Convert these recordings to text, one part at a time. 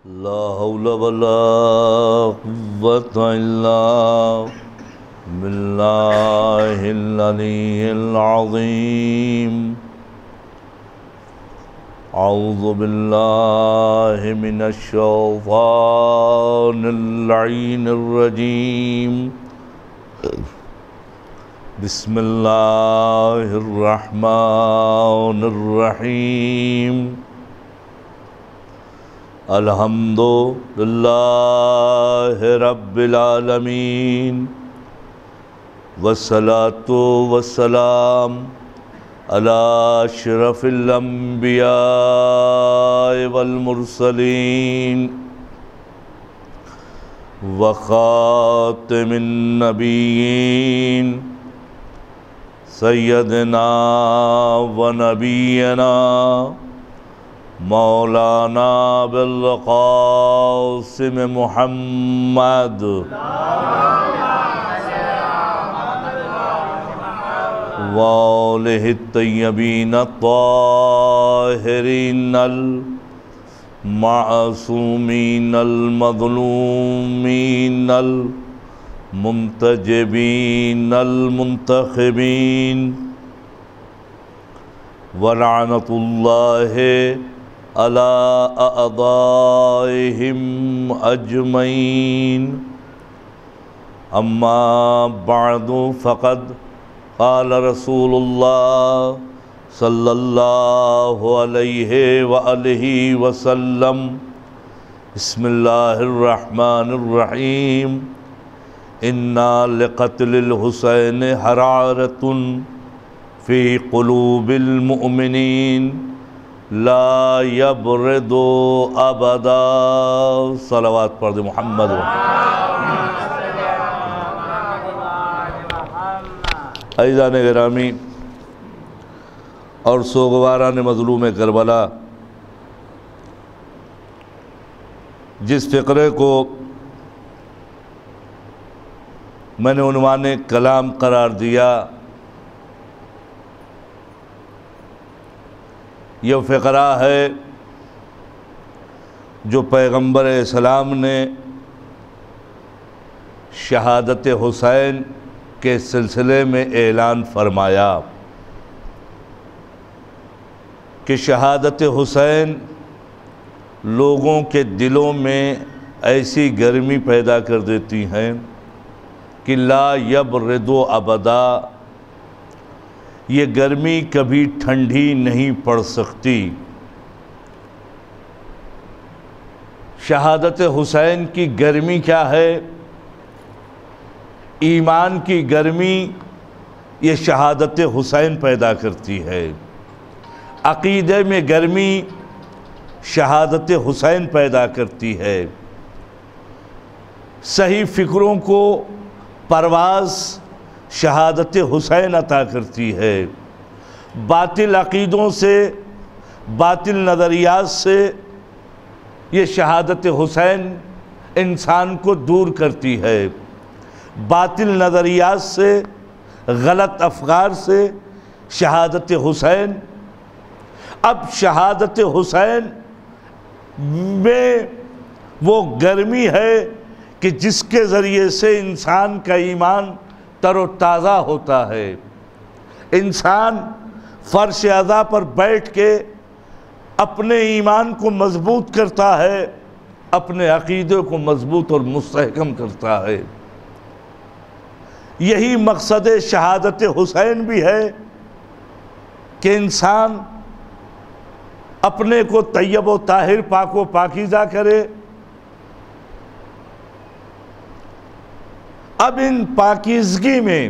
لا حول ولا قوة إلا بالله العلي العظيم. أعوذ بالله من الشيطان اللعين الرجيم. بسم الله الرحمن الرحيم. الحمد لله رب العالمين، والصلاة والسلام على أشرف الأنبياء والمرسلين وخاتم النبيين سيدنا ونبينا مولانا بالقاسم محمد وآلہ الطیبین الطاہرین المعصومین المظلومین المنتجبین المنتخبین ولعنۃ اللہ علی اعدائہم اجمعین. اما بعد فقد قال رسول اللہ صلی اللہ علیہ وآلہ وسلم. بسم اللہ الرحمن الرحیم. انا لقتل الحسین حرارۃ فی قلوب المؤمنین لا یبرد ابدا. صلوات پڑھ دے محمد. عزیزان گرامی اور سوگواران مظلوم کربلا، جس فقرے کو میں نے عنوان کلام قرار دیا، یہ فقرہ ہے جو پیغمبر اسلام نے شہادت حسین کے سلسلے میں اعلان فرمایا کہ شہادت حسین لوگوں کے دلوں میں ایسی گرمی پیدا کر دیتی ہیں کہ لا یبرد ابدا، یہ گرمی کبھی ٹھنڈی نہیں پڑ سکتی. شہادت حسین کی گرمی کیا ہے؟ ایمان کی گرمی یہ شہادت حسین پیدا کرتی ہے. عقیدے میں گرمی شہادت حسین پیدا کرتی ہے. صحیح فکروں کو پرواز شہادت حسین عطا کرتی ہے. باطل عقیدوں سے، باطل نظریات سے یہ شہادت حسین انسان کو دور کرتی ہے. باطل نظریات سے، غلط افکار سے شہادت حسین. اب شہادت حسین میں وہ گرمی ہے کہ جس کے ذریعے سے انسان کا ایمان تر و تازہ ہوتا ہے. انسان فرش عزا پر بیٹھ کے اپنے ایمان کو مضبوط کرتا ہے، اپنے عقیدے کو مضبوط اور مستحکم کرتا ہے. یہی مقصد شہادت حسین بھی ہے کہ انسان اپنے کو طیب و طاہر، پاک و پاکیزہ کرے. اب ان پاکیزگی میں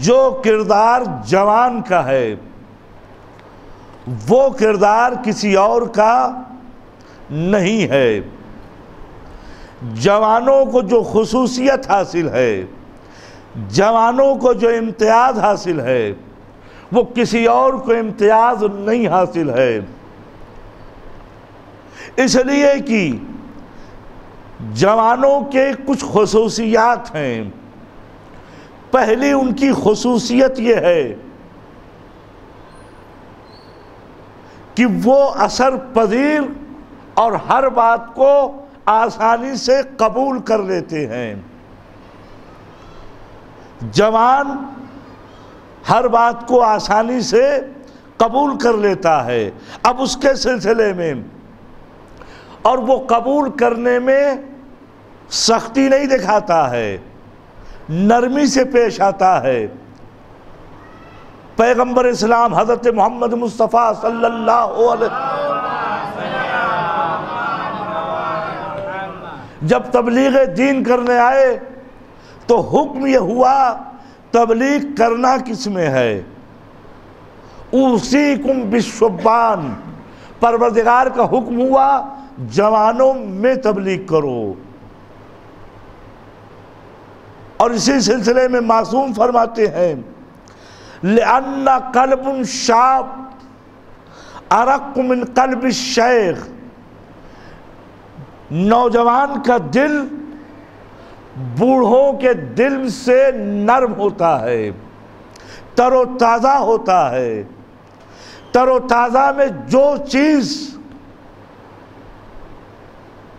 جو کردار جوان کا ہے وہ کردار کسی اور کا نہیں ہے. جوانوں کو جو خصوصیت حاصل ہے، جوانوں کو جو امتیاز حاصل ہے، وہ کسی اور کو امتیاز نہیں حاصل ہے. اس لیے کہ جوانوں کے کچھ خصوصیات ہیں. پہلی ان کی خصوصیت یہ ہے کہ وہ اثر پذیر اور ہر بات کو آسانی سے قبول کر لیتے ہیں۔ جوان ہر بات کو آسانی سے قبول کر لیتا ہے۔ اب اس کے سلسلے میں اور وہ قبول کرنے میں سختی نہیں دکھاتا ہے، نرمی سے پیش آتا ہے۔ پیغمبر اسلام حضرت محمد مصطفیٰ صلی اللہ علیہ جب تبلیغ دین کرنے آئے تو حکم یہ ہوا تبلیغ کرنا کس میں ہے؟ اوصیکم بالشبان، پروردگار کا حکم ہوا جوانوں میں تبلیغ کرو۔ اور اسی سلسلے میں معصوم فرماتے ہیں لأن قلب شاب ارق من قلب الشیخ، نوجوان کا دل بوڑھوں کے دل سے نرم ہوتا ہے، تر و تازہ ہوتا ہے۔ تر و تازہ میں جو چیز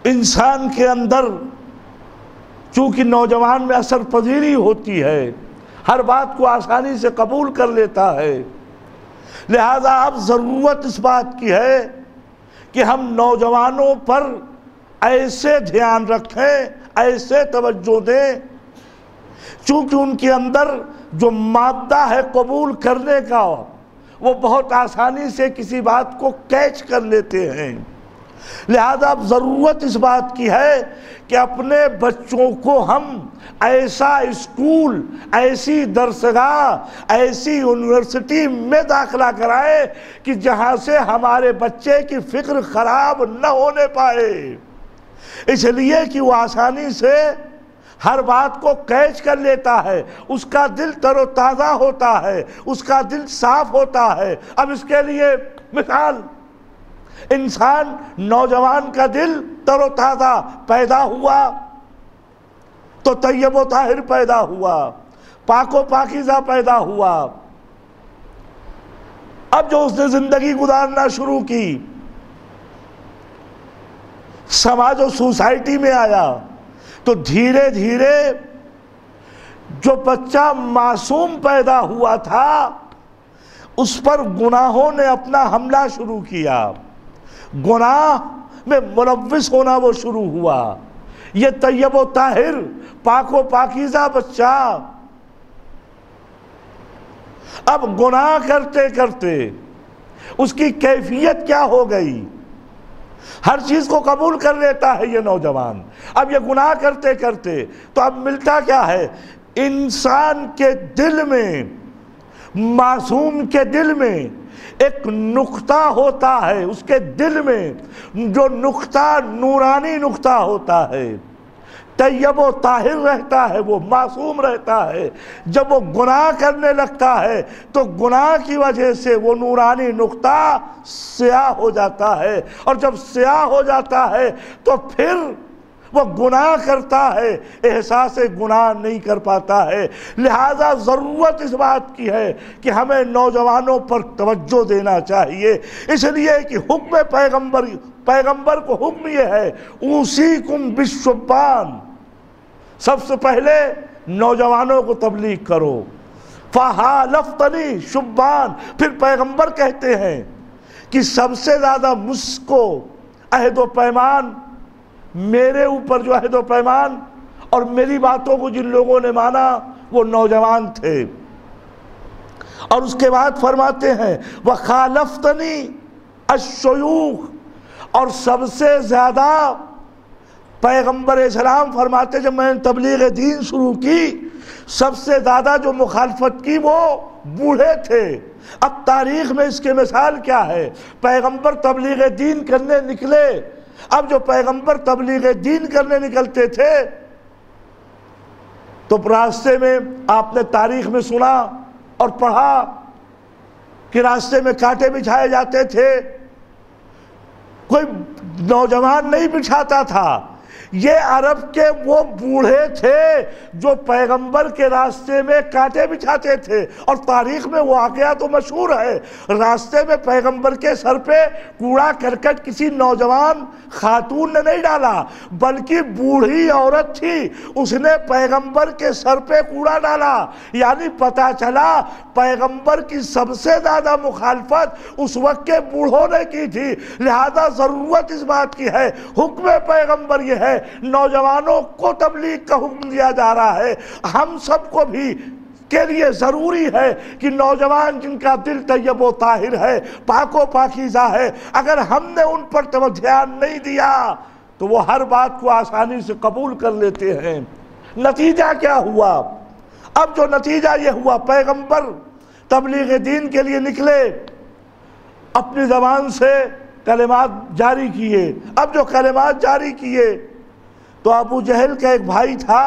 انسان کے اندر چونکہ نوجوان میں اثر پذیری ہوتی ہے، ہر بات کو آسانی سے قبول کر لیتا ہے، لہذا اب ضرورت اس بات کی ہے کہ ہم نوجوانوں پر ایسے دھیان رکھیں، ایسے توجہ دیں، چونکہ ان کے اندر جو مادہ ہے قبول کرنے کا وہ بہت آسانی سے کسی بات کو کیچ کر لیتے ہیں۔ لہذا اب ضرورت اس بات کی ہے کہ اپنے بچوں کو ہم ایسا اسکول، ایسی درسگاہ، ایسی یونیورسٹی میں داخلہ کرائیں کہ جہاں سے ہمارے بچے کی فکر خراب نہ ہونے پائے، اس لیے کہ وہ آسانی سے ہر بات کو کیچ کر لیتا ہے، اس کا دل تر و تازہ ہوتا ہے، اس کا دل صاف ہوتا ہے۔ اب اس کے لیے مثال، انسان نوجوان کا دل تر و تازہ پیدا ہوا تو طیب و طاہر پیدا ہوا، پاک و پاکیزہ پیدا ہوا۔ اب جو اس نے زندگی گزارنا شروع کی، سماج و سوسائٹی میں آیا تو دھیرے دھیرے جو بچہ معصوم پیدا ہوا تھا اس پر گناہوں نے اپنا حملہ شروع کیا، گناہ میں ملوث ہونا وہ شروع ہوا۔ یہ طیب و طاہر پاک و پاکیزہ بچہ اب گناہ کرتے کرتے اس کی کیفیت کیا ہو گئی؟ ہر چیز کو قبول کر لیتا ہے یہ نوجوان، اب یہ گناہ کرتے کرتے تو اب ملتا کیا ہے؟ انسان کے دل میں، معصوم کے دل میں ایک نقطہ ہوتا ہے، اس کے دل میں جو نقطہ نورانی نقطہ ہوتا ہے، طیب و طاہر رہتا ہے، وہ معصوم رہتا ہے۔ جب وہ گناہ کرنے لگتا ہے تو گناہ کی وجہ سے وہ نورانی نقطہ سیاہ ہو جاتا ہے، اور جب سیاہ ہو جاتا ہے تو پھر وہ گناہ کرتا ہے، احساس گناہ نہیں کر پاتا ہے۔ لہذا ضرورت اس بات کی ہے کہ ہمیں نوجوانوں پر توجہ دینا چاہیے، اس لیے کہ حکم پیغمبر کو حکم یہ ہے اوصیکم بالشبان، سب سے پہلے نوجوانوں کو تبلیغ کرو۔ فحالفتنی شبان، پھر پیغمبر کہتے ہیں کہ سب سے زیادہ مجھ کو عہد و پیمان، میرے اوپر جو عہد و پیمان اور میری باتوں کو جن لوگوں نے مانا وہ نوجوان تھے۔ اور اس کے بعد فرماتے ہیں وخالفتنی الشیوخ، اور سب سے زیادہ پیغمبر اسلام فرماتے جب میں نے تبلیغ دین شروع کی سب سے زیادہ جو مخالفت کی وہ بوڑھے تھے۔ اب تاریخ میں اس کے مثال کیا ہے؟ پیغمبر تبلیغ دین کرنے نکلے، اب جو پیغمبر تبلیغ دین کرنے نکلتے تھے تو راستے میں آپ نے تاریخ میں سنا اور پڑھا کہ راستے میں کانٹے بچھائے جاتے تھے، کوئی نوجوان نہیں بچھاتا تھا، یہ عرب کے وہ بوڑھے تھے جو پیغمبر کے راستے میں کانٹے بچھاتے تھے، اور تاریخ میں وہ واقعہ تو مشہور ہے۔ راستے میں پیغمبر کے سر پہ کوڑا کرکٹ کسی نوجوان خاتون نے نہیں ڈالا، بلکہ بوڑھی عورت تھی، اس نے پیغمبر کے سر پہ کوڑا ڈالا۔ یعنی پتہ چلا پیغمبر کی سب سے زیادہ مخالفت اس وقت کے بوڑھوں نے کی تھی، لہذا ضرورت اس بات کی ہے، حکم پیغمبر یہ ہے، نوجوانوں کو تبلیغ کا حکم دیا جا رہا ہے۔ ہم سب کو بھی کے لیے ضروری ہے کہ نوجوان جن کا دل طیب و طاہر ہے، پاک و پاکیزہ ہے، اگر ہم نے ان پر دھیان نہیں دیا تو وہ ہر بات کو آسانی سے قبول کر لیتے ہیں۔ نتیجہ کیا ہوا؟ اب جو نتیجہ یہ ہوا، پیغمبر تبلیغ دین کے لیے نکلے، اپنی زبان سے کلمات جاری کیے۔ اب جو کلمات جاری کیے تو ابو جہل کا ایک بھائی تھا۔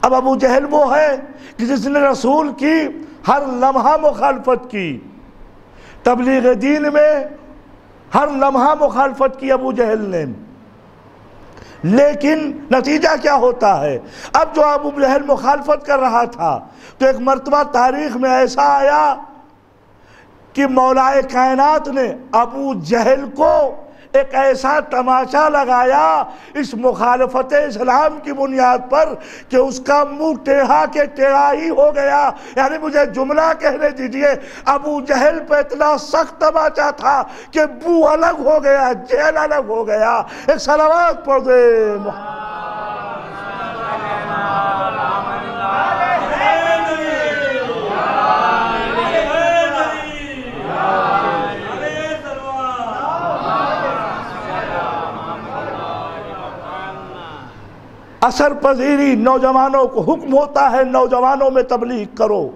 اب ابو جہل وہ ہے کہ جس نے رسول کی ہر لمحہ مخالفت کی، تبلیغ دین میں ہر لمحہ مخالفت کی ابو جہل نے۔ لیکن نتیجہ کیا ہوتا ہے؟ اب جو ابو جہل مخالفت کر رہا تھا تو ایک مرتبہ تاریخ میں ایسا آیا کہ مولا کائنات نے ابو جہل کو ایک ایسا تماشا لگایا اس مخالفت اسلام کی بنیاد پر کہ اس کا منہ ٹیڑھا کے ٹیڑھا ہی ہو گیا۔ یعنی مجھے جملہ کہنے دیجئے، ابو جہل پہ اتنا سخت تماشا تھا کہ بو الگ ہو گیا، جہل الگ ہو گیا۔ ایک صلوات پڑھ دے۔ اثر پذیری نوجوانوں کو حکم ہوتا ہے، نوجوانوں میں تبلیغ کرو۔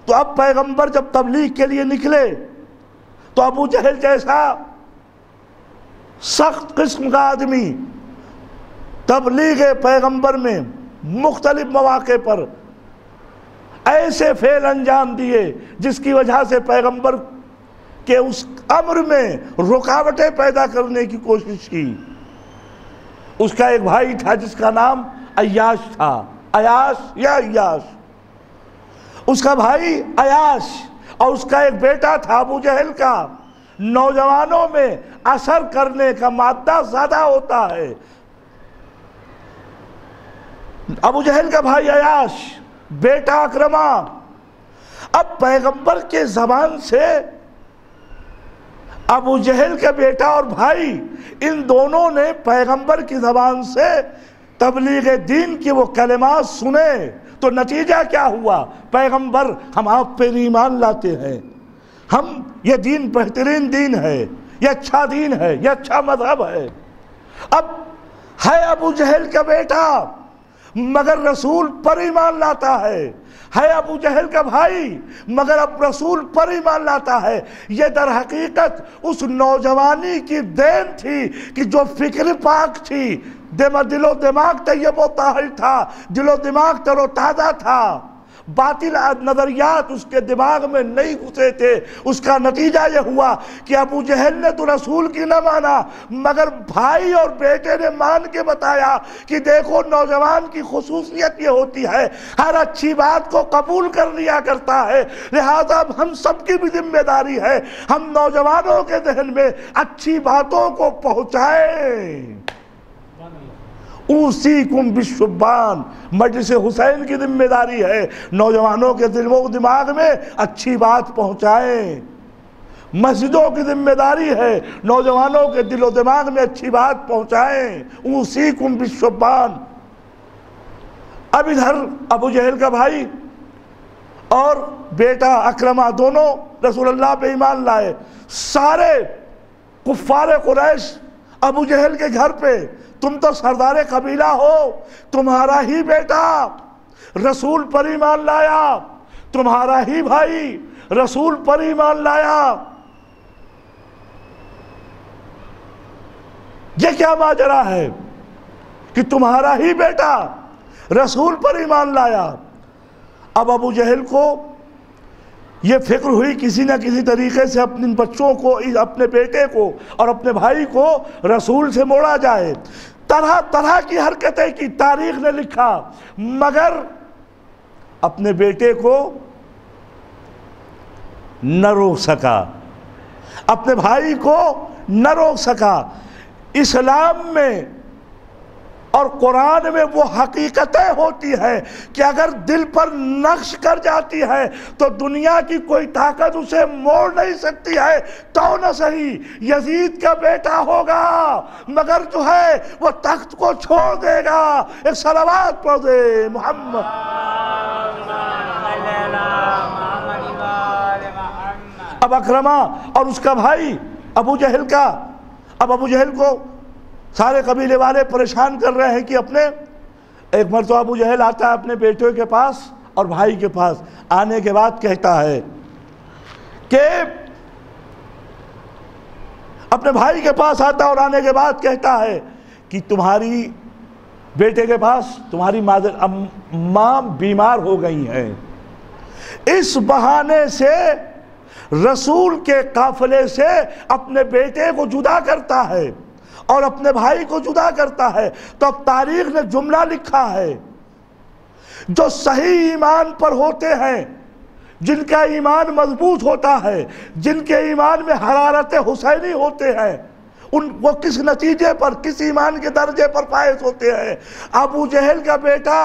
تو اب پیغمبر جب تبلیغ کے لیے نکلے تو ابو جہل جیسا سخت قسم کا آدمی تبلیغ پیغمبر میں مختلف مواقع پر ایسے فعل انجام دیے جس کی وجہ سے پیغمبر کے اس امر میں رکاوٹیں پیدا کرنے کی کوشش کی۔ اس کا ایک بھائی تھا جس کا نام عیاش تھا، عیاش یا عیاش، اس کا بھائی عیاش، اور اس کا ایک بیٹا تھا ابو جہل کا۔ نوجوانوں میں اثر کرنے کا مادہ زیادہ ہوتا ہے۔ ابو جہل کا بھائی عیاش، بیٹا اکرمہ۔ اب پیغمبر کے زبان سے ابو جہل کا بیٹا اور بھائی، ان دونوں نے پیغمبر کی زبان سے تبلیغ دین کی وہ کلمات سنے تو نتیجہ کیا ہوا؟ پیغمبر ہم آپ پر ایمان لاتے ہیں، ہم یہ دین بہترین دین ہے، یہ اچھا دین ہے، یہ اچھا مذہب ہے۔ اب ہے ابو جہل کا بیٹا مگر رسول پر ایمان لاتا ہے ابو جہل کا بھائی مگر اب رسول پر ایمان لاتا ہے۔ یہ در حقیقت اس نوجوانی کی دین تھی کہ جو فکر پاک تھی، دل و دماغ طیب و طاہر تھا، دل و دماغ تر و تازہ تھا، باطل نظریات اس کے دماغ میں نہیں گھسے تھے۔ اس کا نتیجہ یہ ہوا کہ ابو جہل نے تو رسول کی نہ مانا مگر بھائی اور بیٹے نے مان کے بتایا کہ دیکھو نوجوان کی خصوصیت یہ ہوتی ہے، ہر اچھی بات کو قبول کر لیا کرتا ہے، لہذا اب ہم سب کی بھی ذمہ داری ہے ہم نوجوانوں کے ذہن میں اچھی باتوں کو پہنچائیں۔ اوصیکم بالشبان، مجلس حسین کی ذمہ داری ہے نوجوانوں کے دل و دماغ میں اچھی بات پہنچائیں۔ مسجدوں کی ذمہ داری ہے نوجوانوں کے دل و دماغ میں اچھی بات پہنچائیں۔ اوصیکم بالشبان۔ اب ادھر ابو جہل کا بھائی اور بیٹا اکرمہ دونوں رسول اللہ پہ ایمان لائے۔ سارے کفار قریش ابو جہل کے گھر پہ، تم تو سردار قبیلہ ہو، تمہارا ہی بیٹا رسول پر ایمان لایا، تمہارا ہی بھائی رسول پر ایمان لایا، یہ کیا ماجرا ہے کہ تمہارا ہی بیٹا رسول پر ایمان لایا؟ اب ابو جہل کو یہ فکر ہوئی کسی نہ کسی طریقے سے اپنے بچوں کو، اپنے بیٹے کو اور اپنے بھائی کو رسول سے موڑا جائے۔ طرح طرح کی حرکتیں کی، تاریخ نے لکھا، مگر اپنے بیٹے کو نہ روک سکا، اپنے بھائی کو نہ روک سکا۔ اسلام میں اور قرآن میں وہ حقیقتیں ہوتی ہے کہ اگر دل پر نقش کر جاتی ہے تو دنیا کی کوئی طاقت اسے موڑ نہیں سکتی ہے۔ تو نہ صحیح یزید کا بیٹا ہوگا مگر جو ہے وہ تخت کو چھوڑ دے گا۔ ایک صلوات پڑھ دے محمد۔ اب اکرمہ اور اس کا بھائی ابو جہل کا، اب ابو جہل کو سارے قبیلے والے پریشان کر رہے ہیں کہ ایک مرتبہ ابو جہل آتا ہے اپنے بیٹے کے پاس اور بھائی کے پاس، آنے کے بعد کہتا ہے کہ اپنے بھائی کے پاس آتا اور آنے کے بعد کہتا ہے کہ تمہاری بیٹے کے پاس تمہاری ماں بیمار ہو گئی ہیں۔ اس بہانے سے رسول کے قافلے سے اپنے بیٹے کو جدا کرتا ہے اور اپنے بھائی کو جدا کرتا ہے۔ تو اب تاریخ نے جملہ لکھا ہے، جو صحیح ایمان پر ہوتے ہیں، جن کا ایمان مضبوط ہوتا ہے، جن کے ایمان میں حرارت حسینی ہوتے ہیں، وہ کس نتیجے پر، کس ایمان کے درجے پر فائز ہوتے ہیں۔ ابو جہل کا بیٹا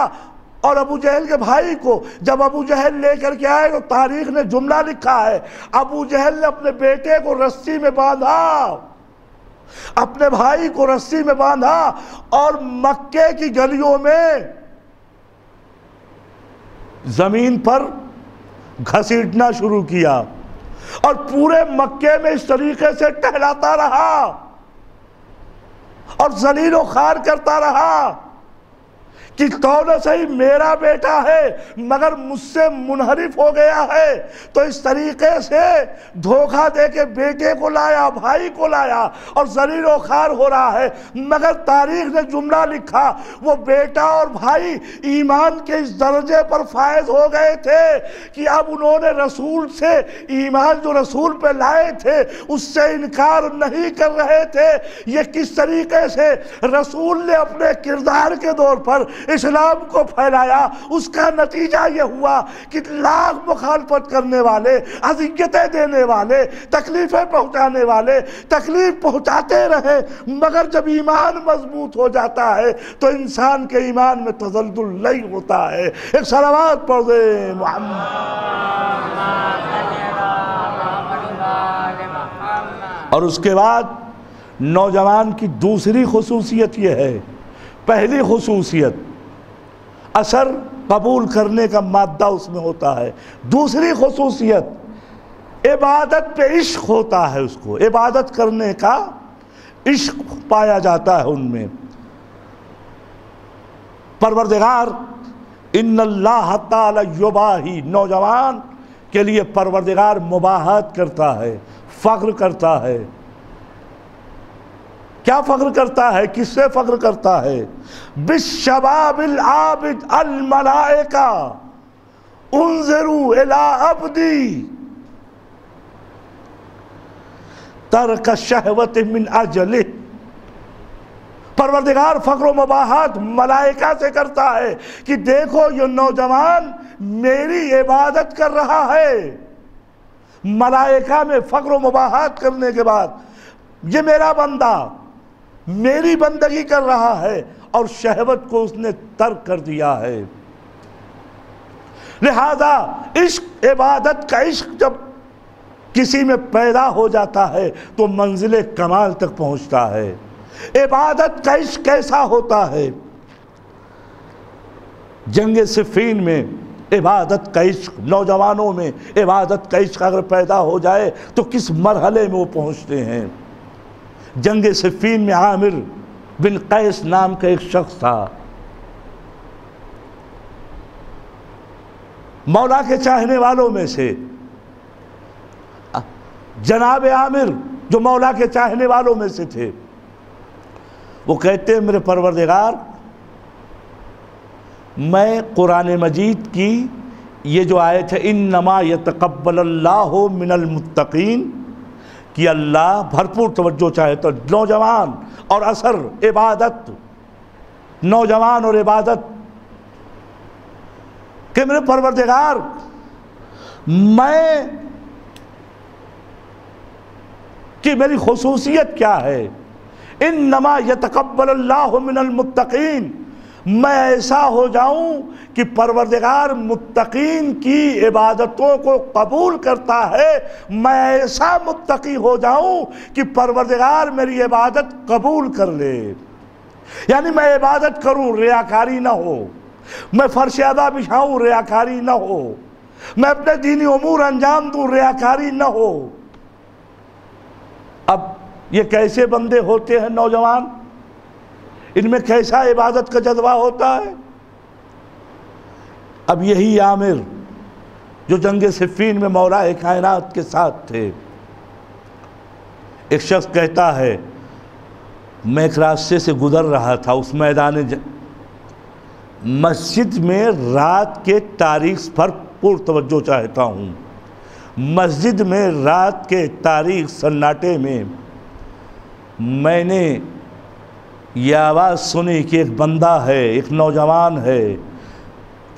اور ابو جہل کے بھائی کو جب ابو جہل لے کر کے آئے تو تاریخ نے جملہ لکھا ہے، ابو جہل نے اپنے بیٹے کو رسی میں باندھا، اپنے بھائی کو رسی میں باندھا اور مکے کی گلیوں میں زمین پر گھسیٹنا شروع کیا اور پورے مکے میں اس طریقے سے ٹہلاتا رہا اور ذلیل و خوار کرتا رہا کہ تو نہ صحیح میرا بیٹا ہے مگر مجھ سے منحرف ہو گیا ہے۔ تو اس طریقے سے دھوکہ دے کے بیٹے کو لایا، بھائی کو لایا اور ذلیل و خوار ہو رہا ہے۔ مگر تاریخ نے جملہ لکھا، وہ بیٹا اور بھائی ایمان کے اس درجے پر فائز ہو گئے تھے کہ اب انہوں نے رسول سے، ایمان جو رسول پہ لائے تھے اس سے انکار نہیں کر رہے تھے۔ یہ کس طریقے سے رسول نے اپنے کردار کے دور پر اسلام کو پھیلایا، اس کا نتیجہ یہ ہوا کہ لاکھ مخالفت کرنے والے، اذیتیں دینے والے، تکلیفیں پہنچانے والے تکلیف پہنچاتے رہے، مگر جب ایمان مضبوط ہو جاتا ہے تو انسان کے ایمان میں تزلزل نہیں ہوتا ہے۔ ایک صلوات پڑھ دے محمد۔ اور اس کے بعد نوجوان کی دوسری خصوصیت یہ ہے، پہلی خصوصیت اثر قبول کرنے کا مادہ اس میں ہوتا ہے، دوسری خصوصیت عبادت پہ عشق ہوتا ہے، اس کو عبادت کرنے کا عشق پایا جاتا ہے ان میں۔ پروردگار ان اللہ تعالی یباہی، نوجوان کے لیے پروردگار مباہات کرتا ہے، فخر کرتا ہے۔ کیا فخر کرتا ہے؟ کس سے فخر کرتا ہے؟ بالشباب العابد الملائکہ انظروا الی عبدی ترک الشہوۃ من اجلہ۔ پروردگار فخر و مباہات ملائکہ سے کرتا ہے کہ دیکھو یہ نوجوان میری عبادت کر رہا ہے۔ ملائکہ میں فخر و مباہات کرنے کے بعد یہ میرا بندہ میری بندگی کر رہا ہے اور شہوت کو اس نے ترک کر دیا ہے۔ لہذا عشق، عبادت کا عشق جب کسی میں پیدا ہو جاتا ہے تو منزل کمال تک پہنچتا ہے۔ عبادت کا عشق کیسا ہوتا ہے؟ جنگ صفین میں عبادت کا عشق، نوجوانوں میں عبادت کا عشق اگر پیدا ہو جائے تو کس مرحلے میں وہ پہنچتے ہیں۔ جنگ صفین میں عامر بن قیس نام کا ایک شخص تھا، مولا کے چاہنے والوں میں سے۔ جناب عامر جو مولا کے چاہنے والوں میں سے تھے، وہ کہتے ہیں میرے پروردگار، میں قرآن مجید کی یہ جو آیت ہے انما یتقبل اللہ من المتقین، کہ اللہ بھرپور توجہ چاہتا ہے نوجوان اور اثر عبادت، نوجوان اور عبادت، کہ میرے پروردگار میں کہ میری خصوصیت کیا ہے، انما یتقبل اللہ من المتقین، میں ایسا ہو جاؤں کہ پروردگار متقین کی عبادتوں کو قبول کرتا ہے، میں ایسا متقی ہو جاؤں کہ پروردگار میری عبادت قبول کر لے، یعنی میں عبادت کروں ریاکاری نہ ہو، میں فرش ادا بچھاؤں ریاکاری نہ ہو، میں اپنے دینی امور انجام دوں ریاکاری نہ ہو۔ اب یہ کیسے بندے ہوتے ہیں نوجوان، ان میں کیسا عبادت کا جذبہ ہوتا ہے؟ اب یہی عامر جو جنگ صفین میں مولا کائنات کے ساتھ تھے، ایک شخص کہتا ہے میں ایک راستے سے گزر رہا تھا، اس میدان مسجد میں رات کے تاریخ پر پر توجہ چاہتا ہوں، مسجد میں رات کے تاریخ سناٹے میں نے یہ آواز سنی کہ ایک بندہ ہے، ایک نوجوان ہے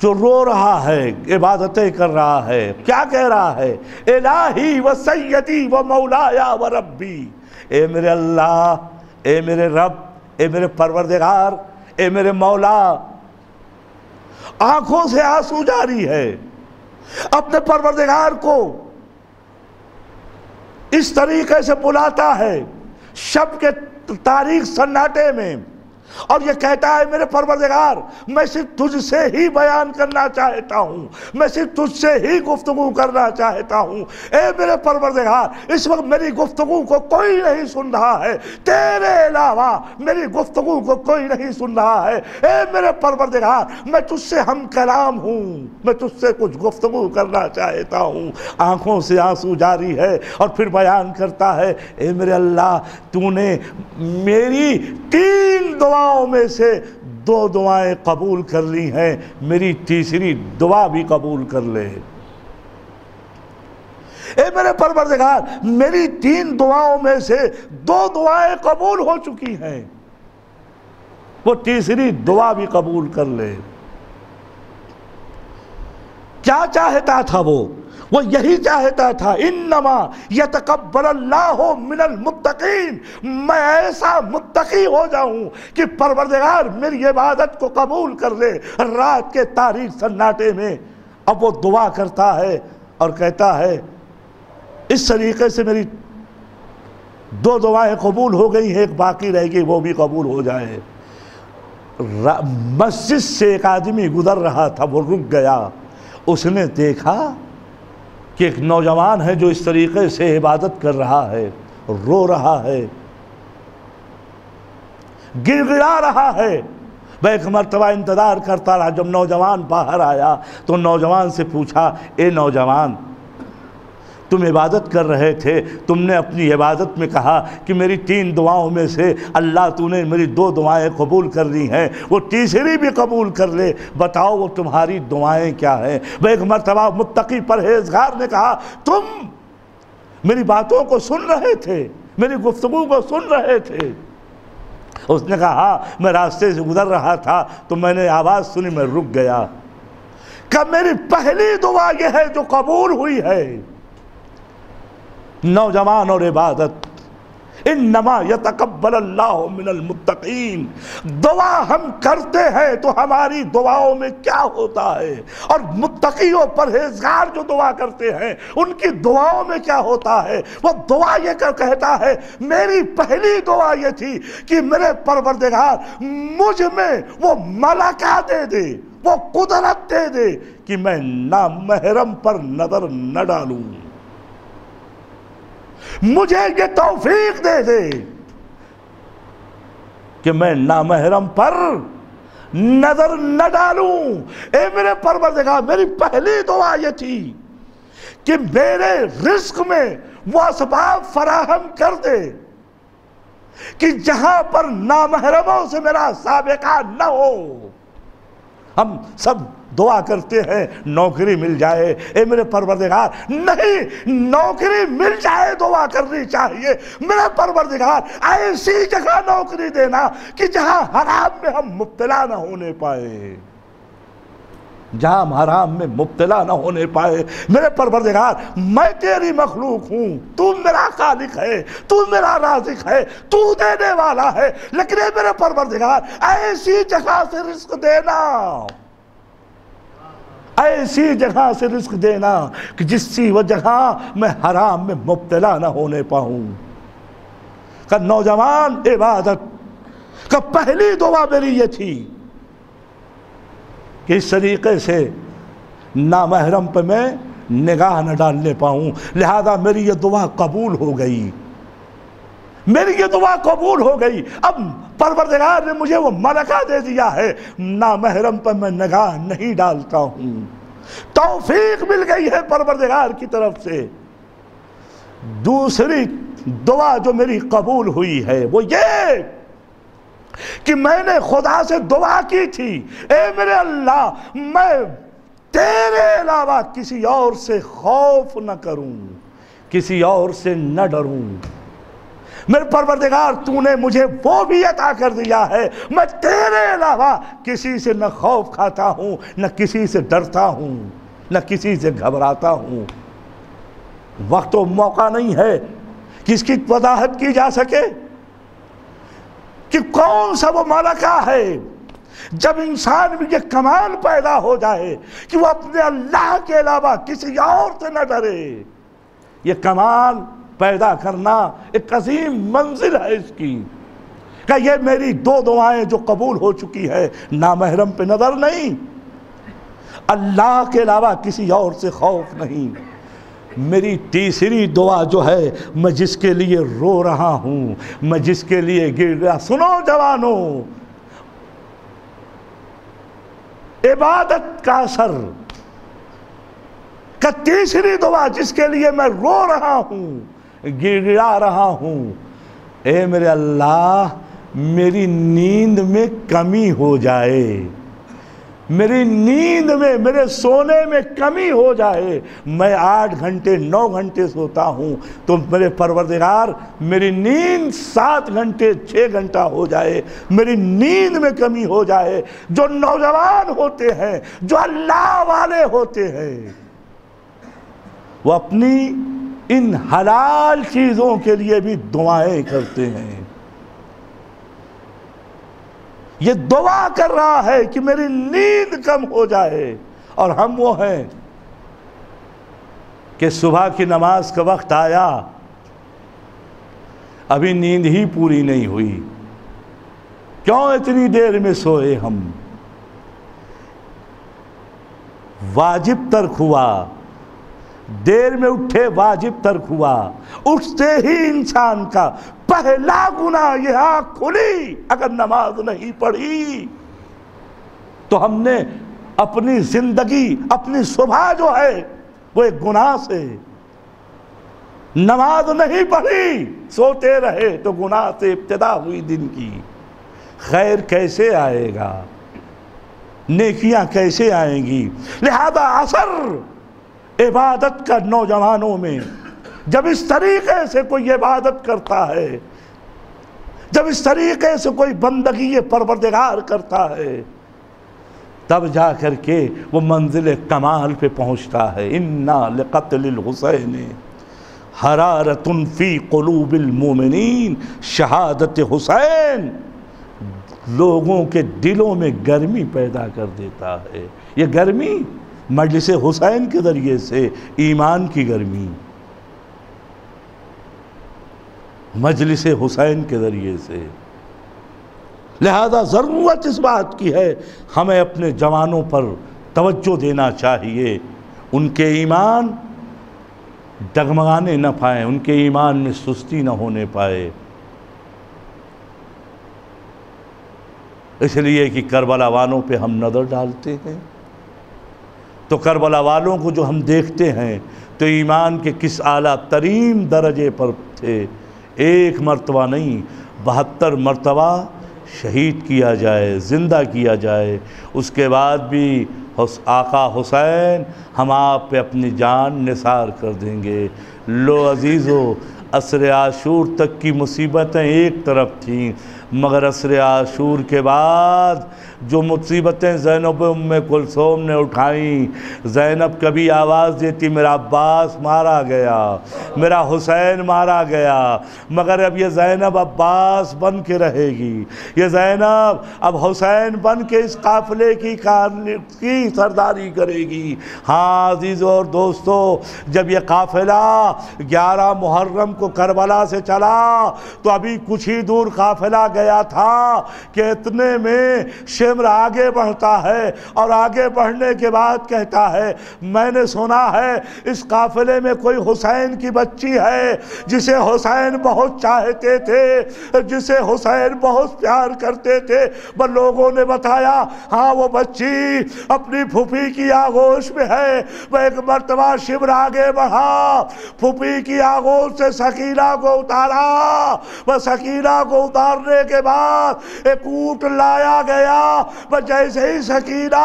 جو رو رہا ہے، عبادتیں کر رہا ہے، کیا کہہ رہا ہے؟ الہی و سیدی و مولایا و ربی، اے میرے اللہ، اے میرے رب، اے میرے پروردگار، اے میرے مولا۔ آنکھوں سے آنسو جاری ہے، اپنے پروردگار کو اس طریقے سے بلاتا ہے شب کے تاریخ سناٹے میں، اور یہ کہتا ہے میرے پروردگار میں صرف تجھ سے ہی بیان کرنا چاہتا ہوں، میں صرف تجھ سے ہی گفتگو کرنا چاہتا ہوں، اے میرے پروردگار اس وقت میری گفتگو کو کوئی نہیں سن رہا ہے، تیرے علاوہ میری گفتگو کو کوئی نہیں سن رہا ہے، اے میرے پروردگار میں تجھ سے ہم کلام ہوں، میں تجھ سے کچھ گفتگو کرنا چاہتا ہوں۔ آنکھوں سے آنسو جاری ہے اور پھر بیان کرتا ہے اے میرے اللہ تو نے میری 3 دعاؤں میں سے 2 دعائیں قبول کر لی ہیں، میری تیسری دعا بھی قبول کر لے۔ اے میرے پروردگار میری 3 دعاؤں میں سے 2 دعائیں قبول ہو چکی ہیں، وہ تیسری دعا بھی قبول کر لے۔ کیا چاہتا تھا وہ یہی چاہتا تھا انما یتقبل اللہ من المتقین، میں ایسا متقی ہو جاؤں کہ پروردگار میری عبادت کو قبول کر لے رات کے تاریک سناٹے میں۔ اب وہ دعا کرتا ہے اور کہتا ہے اس طریقے سے میری 2 دعائیں قبول ہو گئی ہیں، ایک باقی رہ گئی وہ بھی قبول ہو جائے۔ مسجد سے ایک آدمی گزر رہا تھا، وہ رک گیا، اس نے دیکھا کہ ایک نوجوان ہے جو اس طریقے سے عبادت کر رہا ہے، رو رہا ہے، گر گڑا رہا ہے۔ میں ایک مرتبہ انتظار کرتا رہا، جب نوجوان باہر آیا تو نوجوان سے پوچھا اے نوجوان تم عبادت کر رہے تھے، تم نے اپنی عبادت میں کہا کہ میری 3 دعاؤں میں سے اللہ تو نے میری 2 دعائیں قبول کر لی ہیں، وہ تیسری بھی قبول کر لے، بتاؤ وہ تمہاری دعائیں کیا ہیں؟ وہ ایک مرتبہ متقی پرہیزگار نے کہا تم میری باتوں کو سن رہے تھے، میری گفتگو کو سن رہے تھے؟ اس نے کہا ہاں میں راستے سے گزر رہا تھا تو میں نے آواز سنی، میں رک گیا۔ کہ میری پہلی دعا یہ ہے جو قبول ہوئی ہے، نوجوان اور عبادت۔ انما یتقبل اللہ من المتقین، دعا ہم کرتے ہیں تو ہماری دعاؤں میں کیا ہوتا ہے، اور متقی و پرہیزگار جو دعا کرتے ہیں ان کی دعاؤں میں کیا ہوتا ہے؟ وہ دعا یہ کہتا ہے میری پہلی دعا یہ تھی کہ میرے پروردگار مجھ میں وہ ملکہ دے دے، وہ قدرت دے دے کہ میں نامحرم پر نظر نہ ڈالوں، مجھے یہ توفیق دے دے کہ میں نامحرم پر نظر نہ ڈالوں۔ اے میرے پروردگار میری پہلی دعا یہ تھی کہ میرے رزق میں وہ اسباب فراہم کر دے کہ جہاں پر نامحرموں سے میرا سابقہ نہ ہو۔ ہم سب دعا کرتے ہیں نوکری مل جائے، اے میرے پروردگار نہیں، نوکری مل جائے دعا کرنی چاہیے، میرے پروردگار ایسی جگہ نوکری دینا کہ جہاں حرام میں ہم مبتلا نہ ہونے پائے، جہاں ہم حرام میں مبتلا نہ ہونے پائے۔ میرے پروردگار میں تیری مخلوق ہوں، تو میرا خالق ہے، تو میرا رازق ہے، تو دینے والا ہے، لیکن اے میرے پروردگار ایسی جگہ سے رزق دینا، ایسی جگہ سے رزق دینا کہ جس سی وہ جگہ میں حرام میں مبتلا نہ ہونے پاؤں۔ کہ نوجوان عبادت کا پہلی دعا میری یہ تھی کہ اس طریقے سے نامحرم پہ میں نگاہ نہ ڈالنے پاؤں، لہذا میری یہ دعا قبول ہو گئی، میری یہ دعا قبول ہو گئی۔ اب پروردگار نے مجھے وہ ملکہ دے دیا ہے، نامحرم پر میں نگاہ نہیں ڈالتا ہوں، توفیق مل گئی ہے پروردگار کی طرف سے۔ دوسری دعا جو میری قبول ہوئی ہے وہ یہ کہ میں نے خدا سے دعا کی تھی، اے میرے اللہ میں تیرے علاوہ کسی اور سے خوف نہ کروں، کسی اور سے نہ ڈروں۔ میرے پروردگار تو نے مجھے وہ بھی عطا کر دیا ہے، میں تیرے علاوہ کسی سے نہ خوف کھاتا ہوں، نہ کسی سے ڈرتا ہوں، نہ کسی سے گھبراتا ہوں۔ وقت و موقع نہیں ہے کہ اس کی وضاحت کی جا سکے کہ کون سا وہ ملکہ ہے جب انسان میں یہ کمال پیدا ہو جائے کہ وہ اپنے اللہ کے علاوہ کسی اور سے نہ ڈرے۔ یہ کمال پیدا کرنا ایک عظیم منزل ہے اس کی، کہ یہ میری دو دعائیں جو قبول ہو چکی ہے، نامحرم پہ نظر نہیں، اللہ کے علاوہ کسی اور سے خوف نہیں۔ میری تیسری دعا جو ہے، میں جس کے لیے رو رہا ہوں، میں جس کے لیے گر رہا، سنو جوانوں، عبادت کا اثر کا تیسری دعا جس کے لیے میں رو رہا ہوں، گڑگڑا رہا ہوں، اے میرے اللہ میری نیند میں کمی ہو جائے، میری نیند میں، میرے سونے میں کمی ہو جائے۔ میں 8 گھنٹے 9 گھنٹے سوتا ہوں، تو میرے پروردگار میری نیند 7 گھنٹے 6 گھنٹہ ہو جائے، میری نیند میں کمی ہو جائے۔ جو نوجوان ہوتے ہیں، جو اللہ والے ہوتے ہیں، وہ اپنی ان حلال چیزوں کے لیے بھی دعائیں کرتے ہیں۔ یہ دعا کر رہا ہے کہ میری نیند کم ہو جائے، اور ہم وہ ہیں کہ صبح کی نماز کا وقت آیا، ابھی نیند ہی پوری نہیں ہوئی، کیوں اتنی دیر میں سوئے ہم؟ واجب ترک ہوا، دیر میں اٹھے واجب ترک ہوا، اٹھتے ہی انسان کا پہلا گناہ یہ آنکھ کھلی اگر نماز نہیں پڑھی تو ہم نے اپنی زندگی، اپنی صبح جو ہے وہ ایک گناہ سے، نماز نہیں پڑھی سوتے رہے تو گناہ سے ابتدا ہوئی دن کی۔ خیر کیسے آئے گا، نیکیاں کیسے آئیں گی؟ لہذا اثر عبادت کا نوجوانوں میں، جب اس طریقے سے کوئی عبادت کرتا ہے، جب اس طریقے سے کوئی بندگی پروردگار کرتا ہے، تب جا کر کے وہ منزل کمال پہ پہنچتا ہے۔ اِنَّا لِقَتْلِ الْحُسَيْنِ حَرَارَةٌ فِي قُلُوبِ الْمُؤْمِنِينَ، شہادت حسین لوگوں کے دلوں میں گرمی پیدا کر دیتا ہے۔ یہ گرمی مجلس حسین کے ذریعے سے، ایمان کی گرمی مجلس حسین کے ذریعے سے۔ لہذا ضرورت اس بات کی ہے ہمیں اپنے جوانوں پر توجہ دینا چاہیے، ان کے ایمان ڈگمگانے نہ پائیں، ان کے ایمان میں سستی نہ ہونے پائے۔ اس لیے کہ کربلا والوں پہ ہم نظر ڈالتے ہیں تو کربلا والوں کو جو ہم دیکھتے ہیں تو ایمان کے کس اعلیٰ ترین درجے پر تھے۔ ایک مرتبہ نہیں، 72 مرتبہ شہید کیا جائے، زندہ کیا جائے، اس کے بعد بھی آقا حسین ہم آپ پہ اپنی جان نثار کر دیں گے۔ لو عزیزو، عصر عاشور تک کی مصیبتیں ایک طرف تھیں، مگر عصر عاشور کے بعد جو مصیبتیں زینب ام کلثوم نے اٹھائیں، زینب کبھی آواز دیتی میرا عباس مارا گیا، میرا حسین مارا گیا، مگر اب یہ زینب عباس بن کے رہے گی، یہ زینب اب حسین بن کے اس قافلے کی سرداری کرے گی۔ ہاں عزیزو اور دوستو، جب یہ قافلہ 11 محرم کو کربلا سے چلا تو ابھی کچھ ہی دور قافلہ گیا تھا کہ اتنے میں شمر آگے بڑھتا ہے اور آگے بڑھنے کے بعد کہتا ہے میں نے سنا ہے اس قافلے میں کوئی حسین کی بچی ہے جسے حسین بہت چاہتے تھے، جسے حسین بہت پیار کرتے تھے، پر لوگوں نے بتایا ہاں وہ بچی اپنی پھوپھی کی آغوش میں ہے۔ وہ ایک مرتبہ شمر آگے بڑھا، پھوپھی کی آغوش سے سکینہ کو اتارا، وہ سکینہ کو اتارنے کے بعد ایک اونٹ لایا گیا۔ بس جیسے ہی سکینہ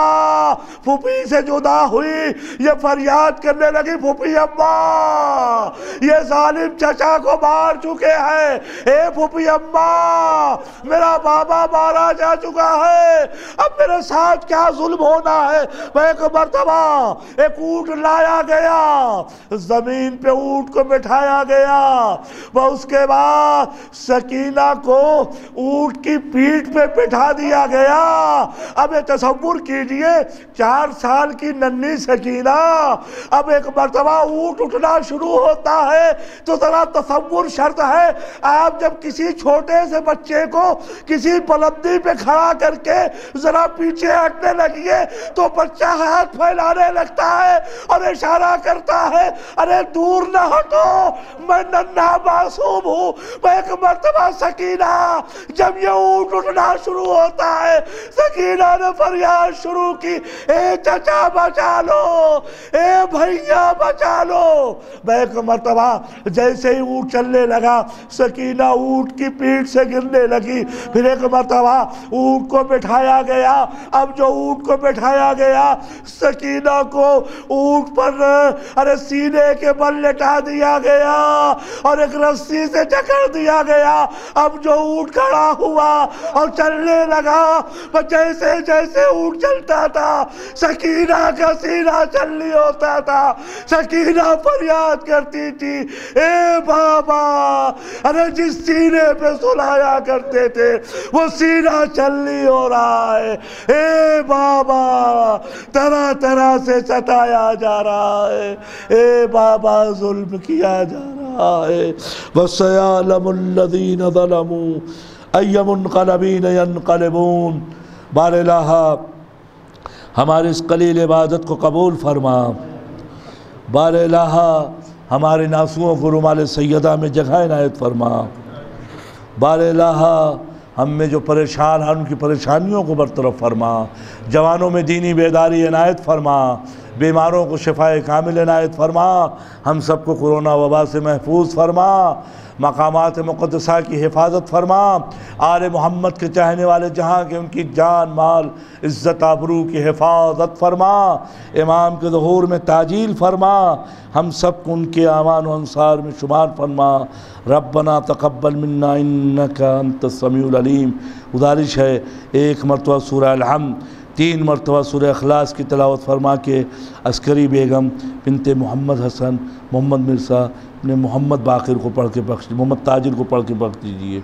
پھوپھی سے جدا ہوئی یہ فریاد کرنے لگی پھوپھی اماں یہ ظالم چچا کو مار چکے ہیں، اے پھوپھی اماں میرا بابا مارا جا چکا ہے، اب میرے ساتھ کیا ظلم ہونا ہے۔ وہ ایک مرتبہ ایک اونٹ لایا گیا، زمین پہ اونٹ کو بٹھایا گیا، وہ اس کے بعد سکینہ کو اونٹ کی پیٹھ پہ بٹھا دیا گیا۔ اب یہ تصور کیجئے 4 سال کی ننھی سکینہ اب ایک مرتبہ اونٹ اٹھنا شروع ہوتا ہے تو ذرا تصور شرط ہے، آپ جب کسی چھوٹے سے بچے کو کسی بلندی پہ کھڑا کر کے ذرا پیچھے ہٹنے لگیے تو بچہ ہاتھ پھیلانے لگتا ہے اور اشارہ کرتا ہے ارے دور نہ ہٹو میں ننھا معصوم ہوں۔ میں ایک مرتبہ سکینہ جب یہ اونٹ اٹھنا شروع ہوتا ہے، سکینہ نے فریاد شروع کی اے چچا بچا لو، اے بھائیا بچا لو۔ میں ایک مرتبہ جیسے ہی اونٹ چلنے لگا سکینہ اونٹ کی پیٹھ سے گرنے لگی، پھر ایک مرتبہ اونٹ کو بٹھایا گیا۔ اب جو اونٹ کو بٹھایا گیا سکینہ کو اونٹ پر سینے کے بل لٹا دیا گیا اور ایک رسی سے جکڑ دیا گیا۔ اب جو اونٹ کھڑا ہوا اور چلنے لگا، جیسے جیسے اونٹ چلتا تھا سکینہ کا سینہ چلنی ہوتا تھا، سکینہ فریاد کرتی تھی اے بابا، ارے جس سینے پہ سلایا کرتے تھے وہ سینہ چلنی ہو رہا ہے، اے بابا طرح طرح سے ستایا جا رہا ہے، اے بابا ظلم کیا جا رہا ہے۔ وَسَيَعْلَمُ الَّذِينَ ظَلَمُوا أَيَّ مُنْقَلَبٍ يَنْقَلِبُونَ۔ بار الہ ہماری اس قلیل عبادت کو قبول فرما، بار الہ ہمارے ناسوؤں کو رومال سیدہ میں جگہ عنایت فرما، بار الہ ہم میں جو پریشان ہیں ان کی پریشانیوں کو برطرف فرما، جوانوں میں دینی بیداری عنایت فرما، بیماروں کو شفاء کامل عنایت فرما، ہم سب کو کورونا وبا سے محفوظ فرما، مقامات مقدسہ کی حفاظت فرما، آل محمد کے چاہنے والے جہاں کے ان کی جان مال عزت آبرو کی حفاظت فرما، امام کے ظہور میں تعجیل فرما، ہم سب کو ان کے اعوان و انصار میں شمار فرما۔ ربنا تقبل منا انکا انت السمیع العلیم۔ گزارش ہے 1 مرتبہ سورہ الحمد، 3 مرتبہ سورہ اخلاص کی تلاوت فرما کے عسکری بیگم بنت محمد حسن محمد مرزا نے محمد باقر کو پڑھ کے بخش، محمد تاجر کو پڑھ کے بخش دیجئے۔